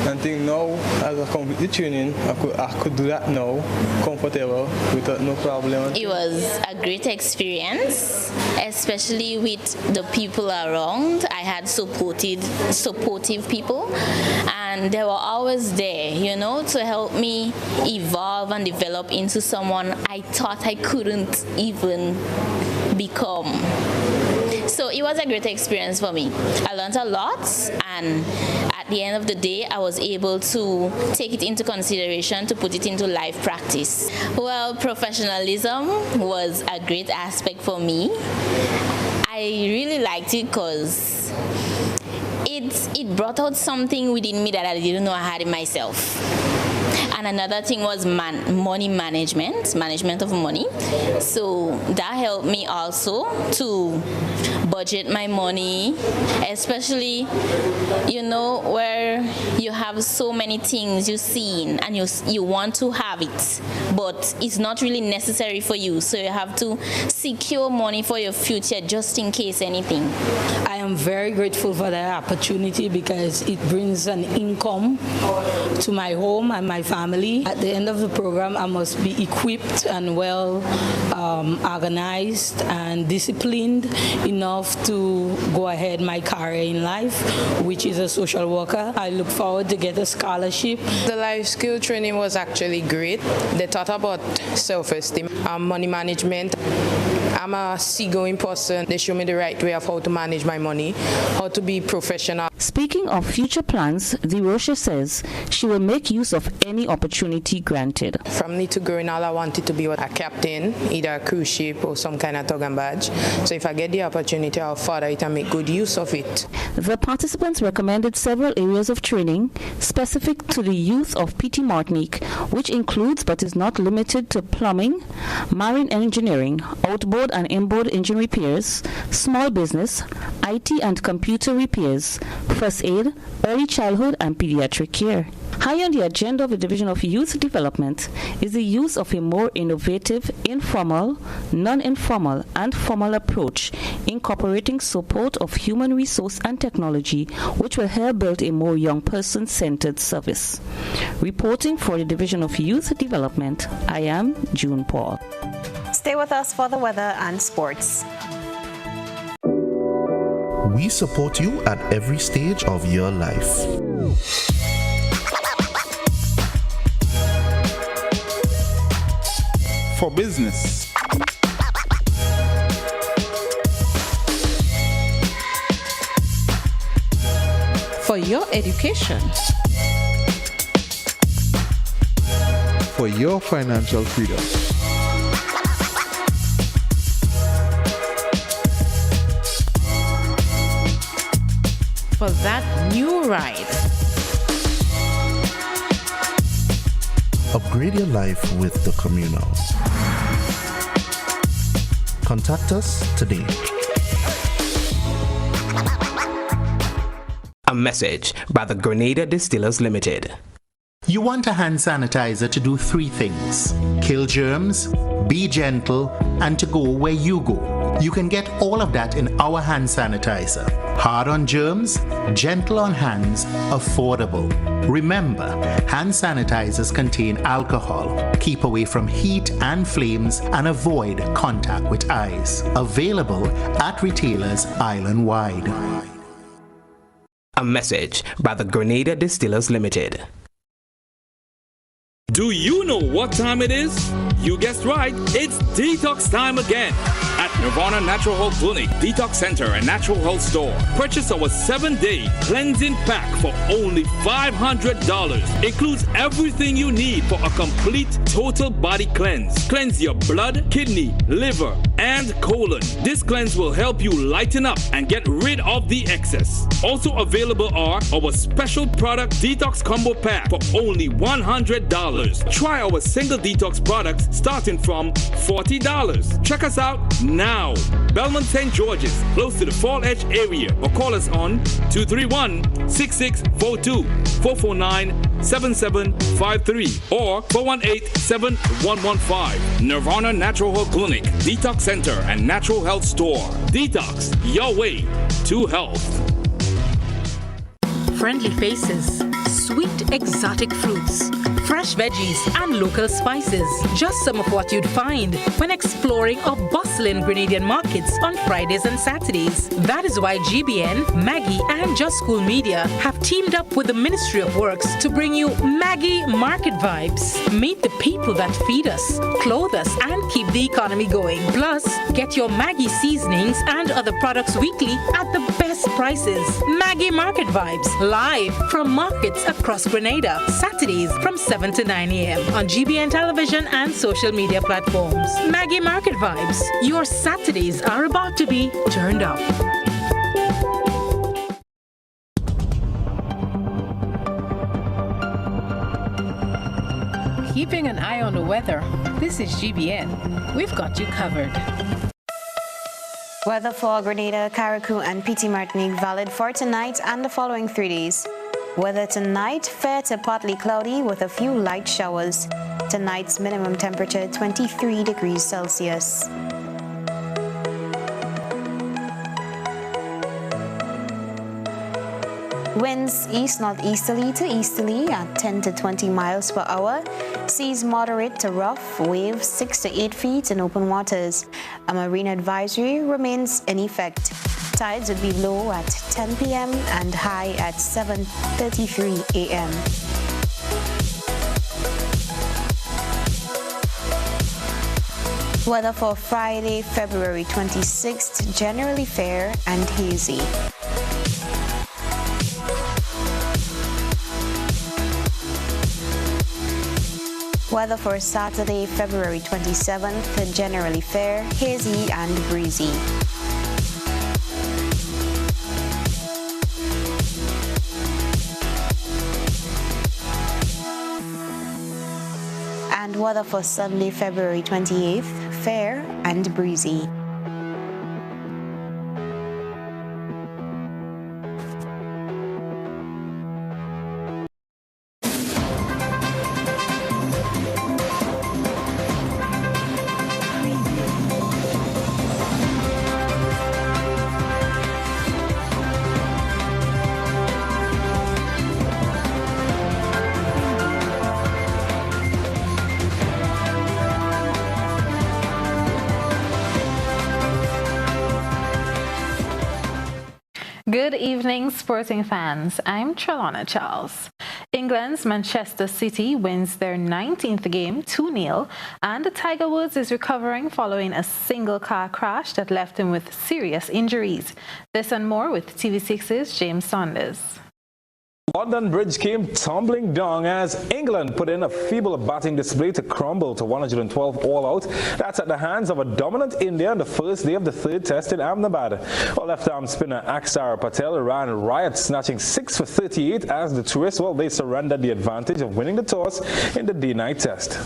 And now, as I complete the training, I could do that now, comfortable, without no problem. It was a great experience, especially with the people around. I had supportive people, and they were always there, to help me evolve and develop into someone I thought I couldn't even become. So it was a great experience for me. I learned a lot, and at the end of the day, I was able to take it into consideration to put it into life practice. Well, professionalism was a great aspect for me. I really liked it because it brought out something within me that I didn't know I had in myself. And another thing was money management of money. So that helped me also to budget my money, especially, where you have so many things you've seen and you want to have it, but it's not really necessary for you. So you have to secure money for your future just in case anything. I am very grateful for that opportunity because it brings an income to my home and my family. At the end of the program, I must be equipped and well organized and disciplined enough to go ahead my career in life, which is a social worker. I look forward to get a scholarship. The life skill training was actually great. They taught about self-esteem, money management. I'm a seagoing person. They show me the right way of how to manage my money, how to be professional. Speaking of future plans, the Rocha says she will make use of any opportunity granted. From me to growing all, I wanted to be a captain, either a cruise ship or some kind of tug and barge. So if I get the opportunity, I'll follow it and make good use of it. The participants recommended several areas of training specific to the youth of PT Martinique, which includes but is not limited to plumbing, marine engineering, outboard and inboard engine repairs, small business, IT and computer repairs, first aid, early childhood and pediatric care. High on the agenda of the Division of Youth Development is the use of a more innovative, informal, non-informal and formal approach incorporating support of human resource and technology, which will help build a more young person-centered service. Reporting for the Division of Youth Development, I am June Paul. Stay with us for the weather and sports. We support you at every stage of your life. For business, For your education, for your financial freedom, for that new ride. Upgrade your life with the Communal. Contact us today. A message by the Grenada Distillers Limited. You want a hand sanitizer to do 3 things: kill germs, be gentle, and to go where you go. You can get all of that in our hand sanitizer. Hard on germs, gentle on hands, affordable. Remember, hand sanitizers contain alcohol. Keep away from heat and flames and avoid contact with eyes. Available at retailers island-wide. A message by the Grenada Distillers Limited. Do you know what time it is? You guessed right, it's detox time again. At Nirvana Natural Health Clinic, Detox Center and Natural Health Store. Purchase our 7-day cleansing pack for only $500. Includes everything you need for a complete total body cleanse. Cleanse your blood, kidney, liver, and colon. This cleanse will help you lighten up and get rid of the excess. Also available are our special product Detox Combo Pack for only $100. Try our single detox products starting from $40. Check us out now. Belmont St. George's, close to the Fall Edge area, or call us on 231-6642, 449-7753, or 418-7115. Nirvana Natural Health Clinic, Detox Center, and Natural Health Store. Detox, your way to health. Friendly faces, sweet exotic fruits, fresh veggies, and local spices. Just some of what you'd find when exploring our bustling Grenadian markets on Fridays and Saturdays. That is why GBN, Maggie, and Just School Media have teamed up with the Ministry of Works to bring you Maggie Market Vibes. Meet the people that feed us, clothe us, and keep the economy going. Plus, get your Maggie seasonings and other products weekly at the best prices. Maggie Market Vibes, live from markets across Grenada, Saturdays from 7 to 9 a.m. on GBN television and social media platforms. Maggie Market Vibes, your Saturdays are about to be turned up. Keeping an eye on the weather, this is GBN. We've got you covered. Weather for Grenada, Carriacou, and PT Martinique valid for tonight and the following 3 days. Weather tonight, fair to partly cloudy with a few light showers. Tonight's minimum temperature 23 degrees Celsius. Winds east-northeasterly to easterly at 10 to 20 miles per hour. Seas moderate to rough, waves 6 to 8 feet in open waters. A marine advisory remains in effect. Tides would be low at 10 p.m. and high at 7:33 a.m. Weather for Friday, February 26th, generally fair and hazy. Weather for Saturday, February 27th, generally fair, hazy and breezy. And weather for Sunday, February 28th, fair and breezy. Good evening, sporting fans. I'm Trelana Charles. England's Manchester City wins their 19th game 2-0, and Tiger Woods is recovering following a single car crash that left him with serious injuries. This and more with TV6's James Saunders. London Bridge came tumbling down as England put in a feeble batting display to crumble to 112 all out. That's at the hands of a dominant India on the first day of the third test in Ahmedabad. Well, left-arm spinner Akshar Patel ran riot, snatching 6 for 38 as the tourists, they surrendered the advantage of winning the toss in the day-night test.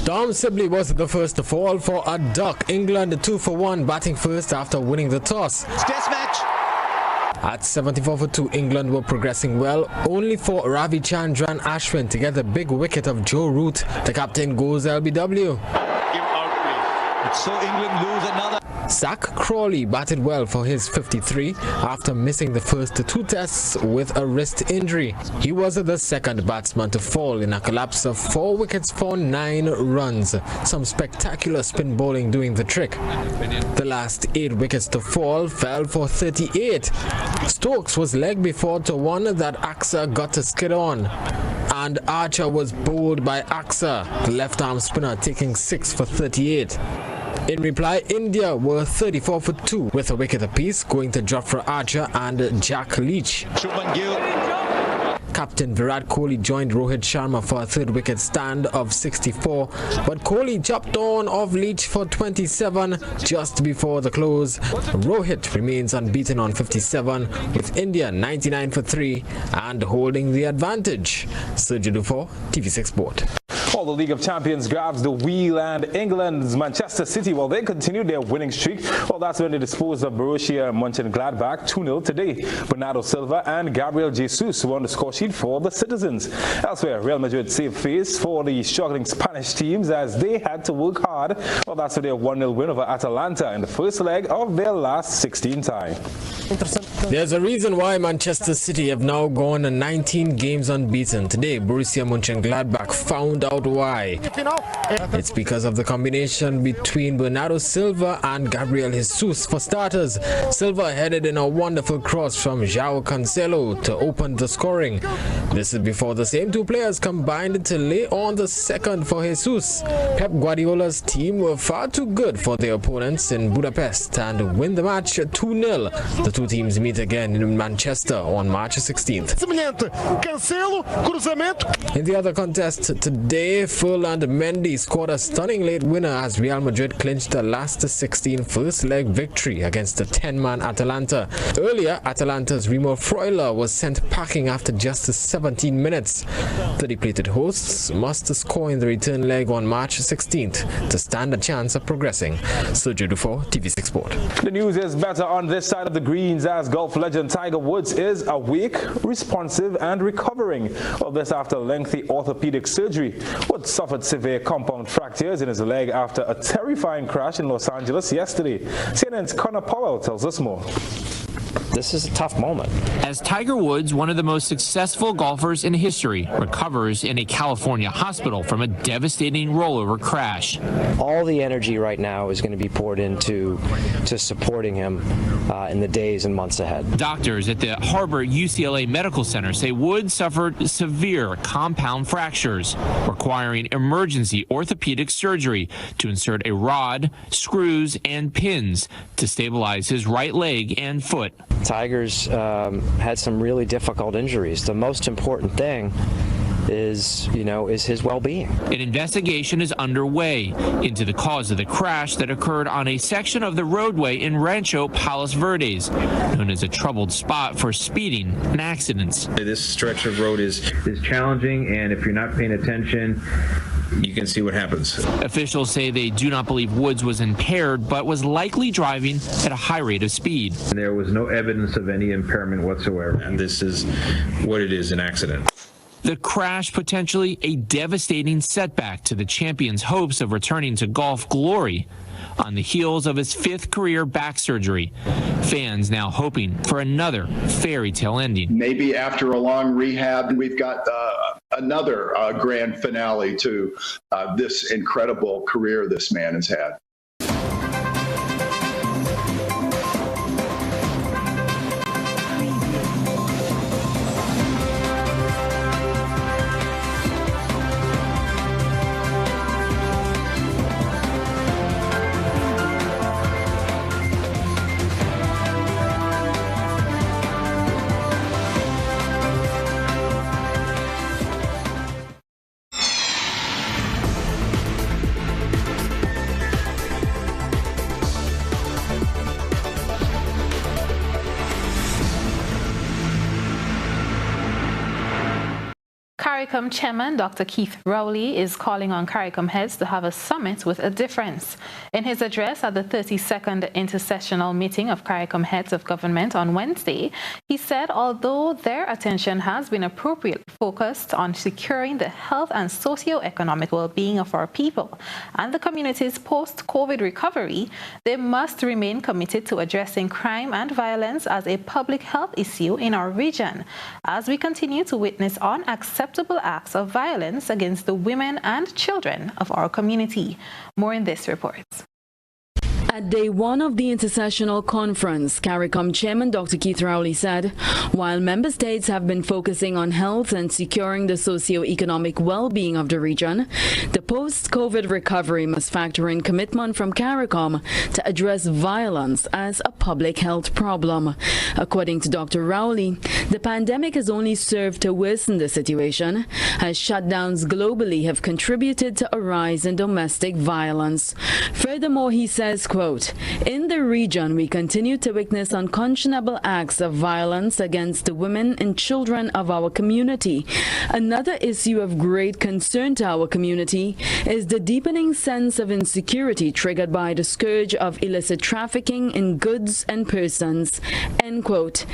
Tom Sibley was the first to fall for a duck. England 2-for-1 batting first after winning the toss. Test match. At 74 for 2, England were progressing well, only for Ravichandran Ashwin to get the big wicket of Joe Root. The captain goes LBW. Give out, please. So England lose another. Zach Crawley batted well for his 53 after missing the first 2 tests with a wrist injury. He was the second batsman to fall in a collapse of 4 wickets for 9 runs. Some spectacular spin bowling doing the trick. The last 8 wickets to fall fell for 38. Stokes was legged before to one that Akshar got to skid on. And Archer was bowled by Akshar, the left-arm spinner, taking 6 for 38. In reply, India were 34 for 2 with a wicket apiece, going to Jofra Archer and Jack Leach. Captain Virat Kohli joined Rohit Sharma for a 3rd wicket stand of 64, but Kohli chopped on off Leach for 27 just before the close. Rohit remains unbeaten on 57 with India 99 for 3 and holding the advantage. Sergio Dufour, TV6 Sport. Well, the League of Champions grabs the wheel, and England's Manchester City, they continued their winning streak. Well, that's when they disposed of Borussia Mönchengladbach 2-0 today. Bernardo Silva and Gabriel Jesus won the score sheet for the citizens. Elsewhere, Real Madrid saved face for the struggling Spanish teams as they had to work hard. Well, that's for their 1-0 win over Atalanta in the first leg of their last 16 tie. There's a reason why Manchester City have now gone 19 games unbeaten. Today, Borussia Mönchengladbach found out why. It's because of the combination between Bernardo Silva and Gabriel Jesus. For starters, Silva headed in a wonderful cross from João Cancelo to open the scoring. This is before the same 2 players combined to lay on the second for Jesus. Pep Guardiola's team were far too good for their opponents in Budapest and win the match 2-0. The 2 teams meet again in Manchester on March 16th. In the other contest today, Full and Mendy scored a stunning late winner as Real Madrid clinched the last 16 first leg victory against the 10-man Atalanta. Earlier, Atalanta's Remo Freuler was sent packing after just 17 minutes. The depleted hosts must score in the return leg on March 16th to stand a chance of progressing. Sergio Dufour, TV6 Sport. The news is better on this side of the greens as golf legend Tiger Woods is awake, responsive and recovering. All this after lengthy orthopedic surgery. Woods suffered severe compound fractures in his leg after a terrifying crash in Los Angeles yesterday. CNN's Connor Powell tells us more. This is a tough moment. As Tiger Woods, one of the most successful golfers in history, recovers in a California hospital from a devastating rollover crash. All the energy right now is going to be poured into supporting him in the days and months ahead. Doctors at the Harbor UCLA Medical Center say Woods suffered severe compound fractures, requiring emergency orthopedic surgery to insert a rod, screws, and pins to stabilize his right leg and foot. Tiger's had some really difficult injuries. The most important thing is his well-being. An investigation is underway into the cause of the crash that occurred on a section of the roadway in Rancho Palos Verdes, known as a troubled spot for speeding and accidents. This stretch of road is challenging, and if you're not paying attention, you can see what happens. Officials say they do not believe Woods was impaired, but was likely driving at a high rate of speed. There was no evidence of any impairment whatsoever. And this is what it is, an accident. The crash potentially a devastating setback to the champion's hopes of returning to golf glory on the heels of his 5th career back surgery. Fans now hoping for another fairy tale ending. Maybe after a long rehab, we've got another grand finale to this incredible career this man has had. CARICOM Chairman Dr. Keith Rowley is calling on CARICOM heads to have a summit with a difference. In his address at the 32nd Intersessional Meeting of CARICOM Heads of Government on Wednesday, he said although their attention has been appropriately focused on securing the health and socio-economic well-being of our people and the community's post-COVID recovery, they must remain committed to addressing crime and violence as a public health issue in our region, as we continue to witness unacceptable acts of violence against the women and children of our community. More in this report. At day one of the Intersessional Conference, CARICOM Chairman Dr. Keith Rowley said, while member states have been focusing on health and securing the socio-economic well-being of the region, the post-COVID recovery must factor in commitment from CARICOM to address violence as a public health problem. According to Dr. Rowley, the pandemic has only served to worsen the situation, as shutdowns globally have contributed to a rise in domestic violence. Furthermore, he says, quote, in the region, we continue to witness unconscionable acts of violence against the women and children of our community. Another issue of great concern to our community is the deepening sense of insecurity triggered by the scourge of illicit trafficking in goods and persons. End quote.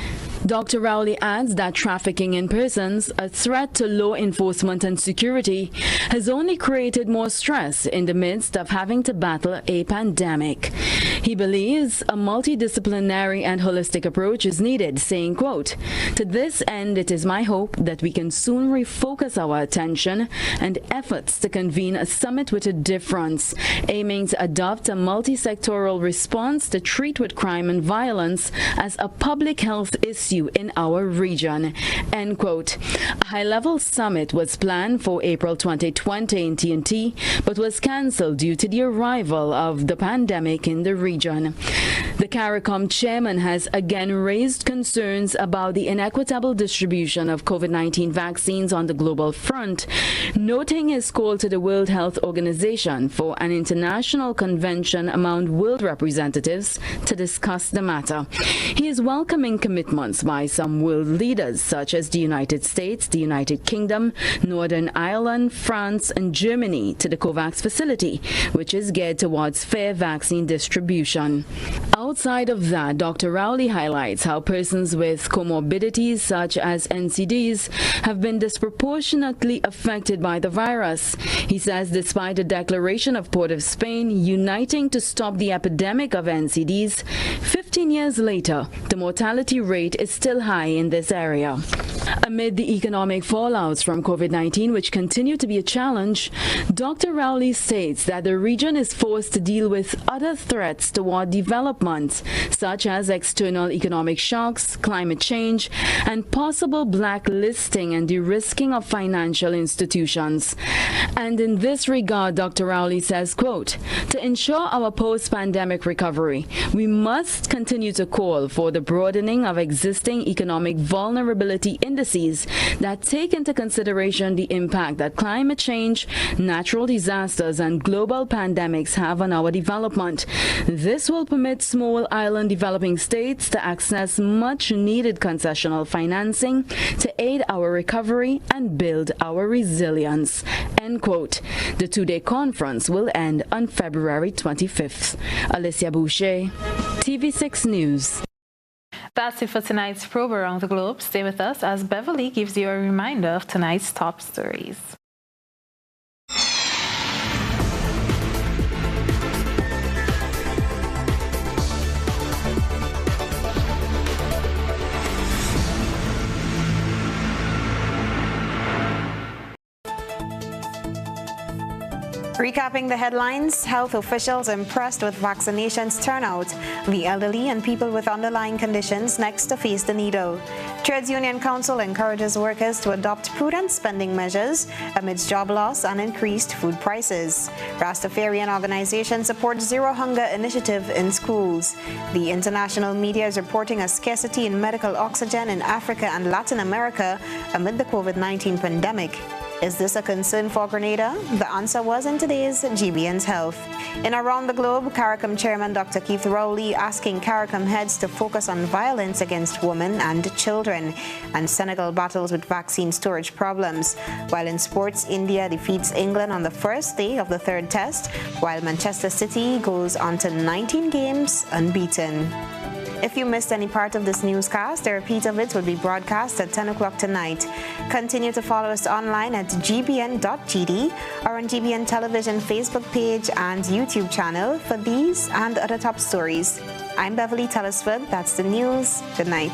Dr. Rowley adds that trafficking in persons, a threat to law enforcement and security, has only created more stress in the midst of having to battle a pandemic. He believes a multidisciplinary and holistic approach is needed, saying, quote, to this end, it is my hope that we can soon refocus our attention and efforts to convene a summit with a difference, aiming to adopt a multi-sectoral response to treat with crime and violence as a public health issue in our region. End quote. A high-level summit was planned for April 2020 in TNT, but was cancelled due to the arrival of the pandemic in the region. The CARICOM chairman has again raised concerns about the inequitable distribution of COVID-19 vaccines on the global front, noting his call to the World Health Organization for an international convention among world representatives to discuss the matter. He is welcoming commitments by some world leaders such as the United States, the United Kingdom, Northern Ireland, France, and Germany to the COVAX facility, which is geared towards fair vaccine distribution. Outside of that, Dr. Rowley highlights how persons with comorbidities such as NCDs have been disproportionately affected by the virus. He says despite the declaration of Port of Spain uniting to stop the epidemic of NCDs, 15 years later, the mortality rate is still high in this area. Amid the economic fallouts from COVID-19, which continue to be a challenge, Dr. Rowley states that the region is forced to deal with other threats toward development, such as external economic shocks, climate change, and possible blacklisting and de-risking of financial institutions. And in this regard, Dr. Rowley says, quote, "To ensure our post-pandemic recovery, we must continue to call for the broadening of existing economic vulnerability indices that take into consideration the impact that climate change, natural disasters, and global pandemics have on our development. This will permit small island developing states to access much-needed concessional financing to aid our recovery and build our resilience." End quote. The two-day conference will end on February 25th. Alicia Boucher, TV6 News. That's it for tonight's probe around the globe. Stay with us as Beverly gives you a reminder of tonight's top stories. Recapping the headlines, health officials impressed with vaccinations turnout. The elderly and people with underlying conditions next to face the needle. Trades Union Council encourages workers to adopt prudent spending measures amidst job loss and increased food prices. Rastafarian organization supports Zero Hunger initiative in schools. The international media is reporting a scarcity in medical oxygen in Africa and Latin America amid the COVID-19 pandemic. Is this a concern for Grenada? The answer was in today's GBN's Health. In Around the Globe, CARICOM Chairman Dr. Keith Rowley asking CARICOM heads to focus on violence against women and children, and Senegal battles with vaccine storage problems. While in sports, India defeats England on the first day of the third test, while Manchester City goes on to 19 games unbeaten. If you missed any part of this newscast, a repeat of it will be broadcast at 10 o'clock tonight. Continue to follow us online at gbn.gd or on GBN Television Facebook page and YouTube channel for these and other top stories. I'm Beverly Telesford. That's the news. Good night.